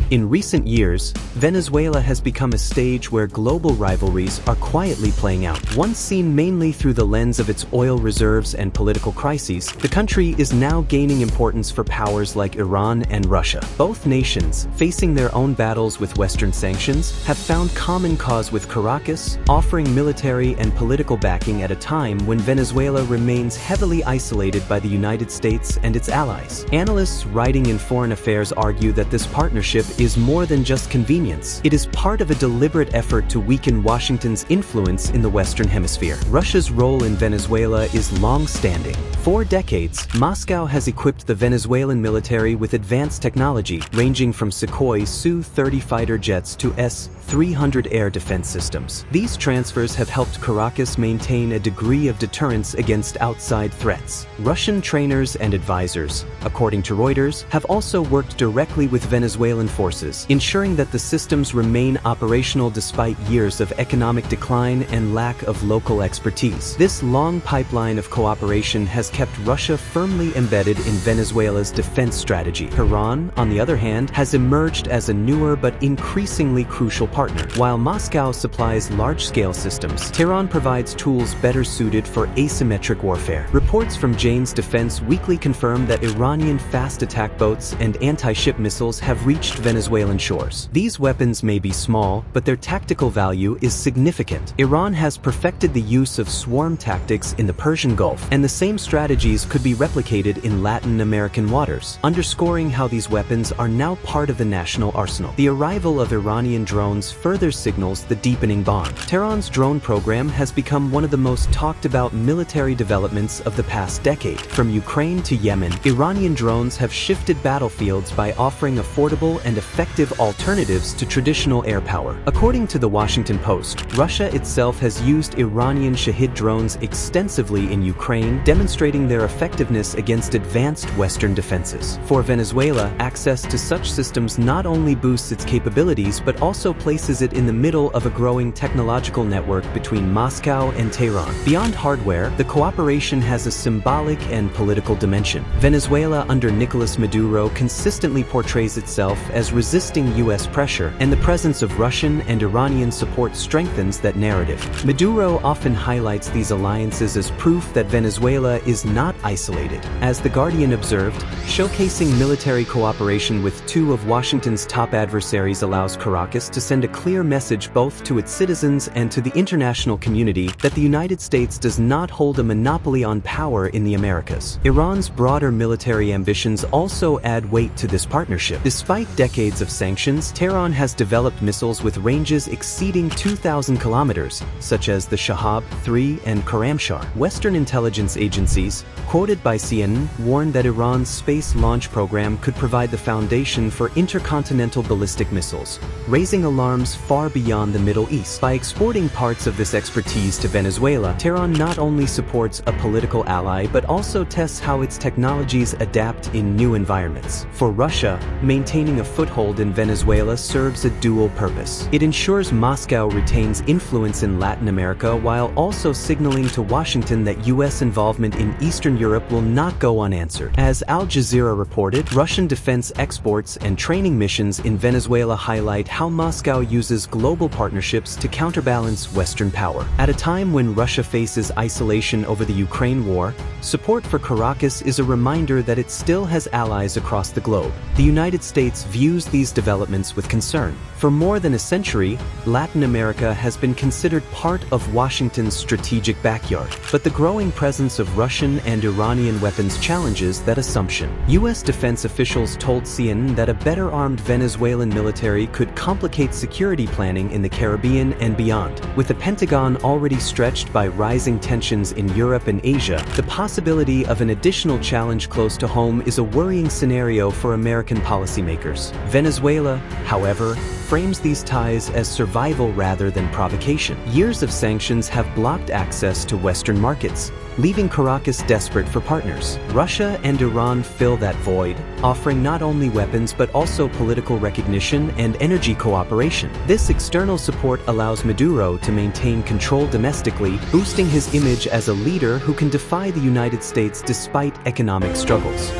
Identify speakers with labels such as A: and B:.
A: In recent years, Venezuela has become a stage where global rivalries are quietly playing out. Once seen mainly through the lens of its oil reserves and political crises, the country is now gaining importance for powers like Iran and Russia. Both nations, facing their own battles with Western sanctions, have found common cause with Caracas, offering military and political backing at a time when Venezuela remains heavily isolated by the United States and its allies. Analysts writing in foreign affairs argue that this partnership is more than just convenience. It is part of a deliberate effort to weaken Washington's influence in the Western Hemisphere. Russia's role in Venezuela is long-standing. For decades, Moscow has equipped the Venezuelan military with advanced technology, ranging from Sukhoi Su-30 fighter jets to S-300 air defense systems. These transfers have helped Caracas maintain a degree of deterrence against outside threats. Russian trainers and advisors, according to Reuters, have also worked directly with Venezuelan forces, ensuring that the systems remain operational despite years of economic decline and lack of local expertise. This long pipeline of cooperation has kept Russia firmly embedded in Venezuela's defense strategy. Iran, on the other hand, has emerged as a newer but increasingly crucial partner. While Moscow supplies large-scale systems, Tehran provides tools better suited for asymmetric warfare. Reports from Jane's Defense Weekly confirm that Iranian fast attack boats and anti-ship missiles have reached Venezuelan shores. These weapons may be small, but their tactical value is significant. Iran has perfected the use of swarm tactics in the Persian Gulf, and the same strategies could be replicated in Latin American waters, underscoring how these weapons are now part of the national arsenal. The arrival of Iranian drones further signals the deepening bond. Tehran's drone program has become one of the most talked about military developments of the past decade. From Ukraine to Yemen, Iranian drones have shifted battlefields by offering affordable and effective alternatives to traditional air power. According to the Washington Post, Russia itself has used Iranian Shahid drones extensively in Ukraine, demonstrating their effectiveness against advanced Western defenses. For Venezuela, access to such systems not only boosts its capabilities but also places it in the middle of a growing technological network between Moscow and Tehran. Beyond hardware, the cooperation has a symbolic and political dimension. Venezuela under Nicolas Maduro consistently portrays itself as resisting U.S. pressure, and the presence of Russian and Iranian support strengthens that narrative. Maduro often highlights these alliances as proof that Venezuela is not isolated. As The Guardian observed, showcasing military cooperation with two of Washington's top adversaries allows Caracas to send a clear message both to its citizens and to the international community that the United States does not hold a monopoly on power in the Americas. Iran's broader military ambitions also add weight to this partnership. Despite decades of sanctions, Tehran has developed missiles with ranges exceeding 2,000 kilometers, such as the Shahab-3 and Karamshar. Western intelligence agencies, quoted by CNN, warned that Iran's space launch program could provide the foundation for intercontinental ballistic missiles, raising alarms far beyond the Middle East. By exporting parts of this expertise to Venezuela, Tehran not only supports a political ally but also tests how its technologies adapt in new environments. For Russia, maintaining a foothold in Venezuela serves a dual purpose. It ensures Moscow retains influence in Latin America while also signaling to Washington that U.S. involvement in Eastern Europe will not go unanswered. As Al Jazeera reported, Russian defense exports and training missions in Venezuela highlight how Moscow uses global partnerships to counterbalance Western power. At a time when Russia faces isolation over the Ukraine war, support for Caracas is a reminder that it still has allies across the globe. The United States views these developments with concern. For more than a century, Latin America has been considered part of Washington's strategic backyard, but the growing presence of Russian and Iranian weapons challenges that assumption. U.S. defense officials told CNN that a better-armed Venezuelan military could complicate security planning in the Caribbean and beyond. With the Pentagon already stretched by rising tensions in Europe and Asia, the possibility of an additional challenge close to home is a worrying scenario for American policymakers. Venezuela, however, frames these ties as survival rather than provocation. Years of sanctions have blocked access to Western markets, leaving Caracas desperate for partners. Russia and Iran fill that void, offering not only weapons but also political recognition and energy cooperation. This external support allows Maduro to maintain control domestically, boosting his image as a leader who can defy the United States despite economic struggles.